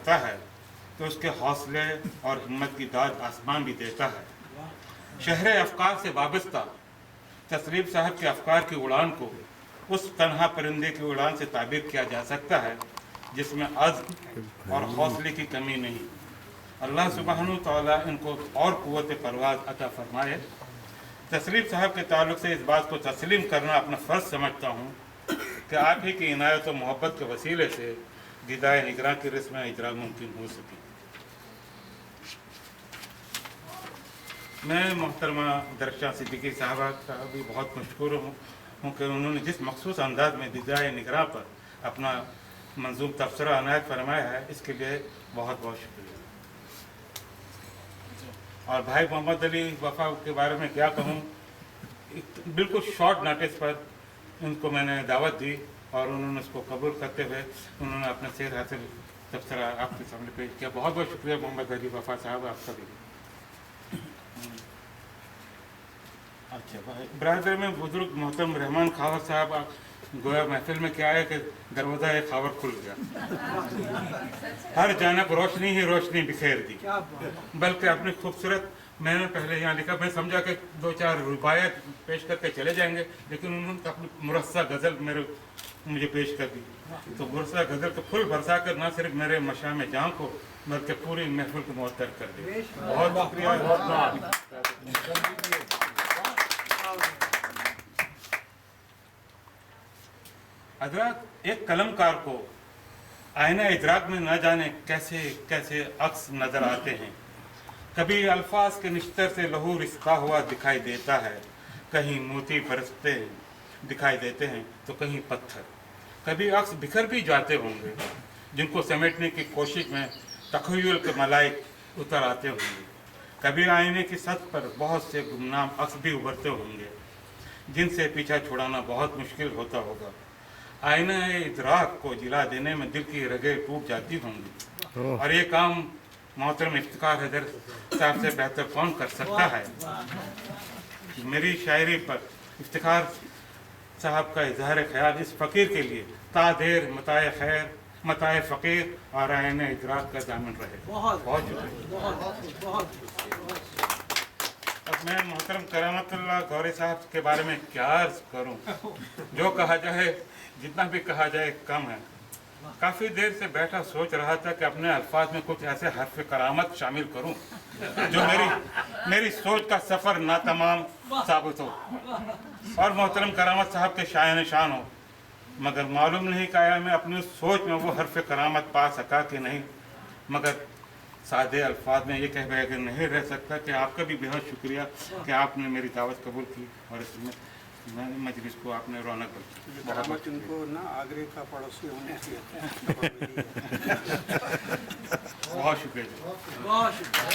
करता है तो उसके हौसले और हिम्मत की दाद आसमान भी देता है। शहर अफ़कार से वाबस्ता तसलीम साहब के अफ़कार की उड़ान को उस तन्हा परिंदे की उड़ान से ताबीर किया जा सकता है जिसमें अज़्म और हौसले की कमी नहीं। अल्लाह सुब्हानहू तआला इनको और क़ुव्वत परवाज़ अता फरमाए। तसलीम साहब के ताल्लुक़ से इस बात को तस्लीम करना अपना फ़र्ज़ समझता हूँ कि आप ही की इनायत और मोहब्बत के वसीले से गिदाए निगरां की रस्म इजरा मुमकिन हो सकी। मैं मोहतरमा दरख्शां सिद्दीकी साहबा का भी बहुत मशकूर हूँ कि उन्होंने जिस मखसूस अंदाज में गिदाए निगरां पर अपना मंजूम तबसरा अनायत फरमाया है, इसके लिए बहुत बहुत शुक्रिया। और भाई मोहम्मद अली वफ़ा के बारे में क्या कहूँ, बिल्कुल शॉर्ट नोटिस पर उनको मैंने दावत दी और उन्होंने उसको कबूल करते हुए उन्होंने अपना शेर हासिल तबसरा आपके सामने पेश किया। बहुत बहुत शुक्रिया मोहम्मद अली वफ़ा साहब, आपका भी। अच्छा भाई बरदर में बुजुर्ग मोहतरम रहमान खावर साहब गोया महफिल में क्या है कि दरवाज़ा एक खावर खुल गया, हर जानब रोशनी ही रोशनी बिखेर दी। बल्कि अपनी खूबसूरत, मैंने पहले यहाँ लिखा, मैं समझा कि दो चार रुबायत पेश करके चले जाएंगे, लेकिन उन्होंने अपनी मुरस्सा गज़ल मुझे पेश कर दी। तो मुरस्सा गज़ल को फुल बरसा कर न सिर्फ मेरे मशाम जान को बल्कि पूरी महफिल को मुअत्तर कर दी। बहुत शुक्रिया। हज़रात, एक कलमकार को आईना इदराक में न जाने कैसे कैसे अक्स नज़र आते हैं। कभी अल्फाज के निश्तर से लहू रिश्ता हुआ दिखाई देता है, कहीं मोती बरसते दिखाई देते हैं तो कहीं पत्थर। कभी अक्स बिखर भी जाते होंगे जिनको समेटने की कोशिश में तख़य्युल के मलाइक उतर आते होंगे। कभी आईने की सतह पर बहुत से गुमनाम अक्स भी उभरते होंगे जिनसे पीछा छुड़ाना बहुत मुश्किल होता होगा। आईना इदराक को जिला देने में दिल की रगें टूट जाती होंगी, और ये काम मोहतरम इफ्तिखार हैदर साहब से बेहतर कौन कर सकता है। मेरी शायरी पर इफ्तिखार साहब का इजहार ख्याल इस फ़कीर के लिए तादेर मताए खैर मताए फ़कीर और आईना इदराक का दामन रहे। बहुत शुक्रिया। अब मैं मोहतरम करामतुल्लाह गौरी साहब के बारे में क्या अर्ज़ करूं, जो कहा जाए, जितना भी कहा जाए कम है। काफ़ी देर से बैठा सोच रहा था कि अपने अल्फाज में कुछ ऐसे हर्फ करामत शामिल करूं जो मेरी सोच का सफ़र नातमाम साबित हो और मोहतरम करामत साहब के शायन शान हो। मगर मालूम नहीं कि मैं अपनी उस सोच में वो हर्फ करामत पा सका कि नहीं। मगर सादे अल्फाज में ये कह बगैर नहीं रह सकता कि आपका भी बेहद शुक्रिया कि आपने मेरी दावत कबूल की और इसमें मजलिस को आपने रौनक बख्शी। बहुत इनको ना आगरे का पड़ोसी होने की बहुत शुक्रिया। बहुत शुक्रिया।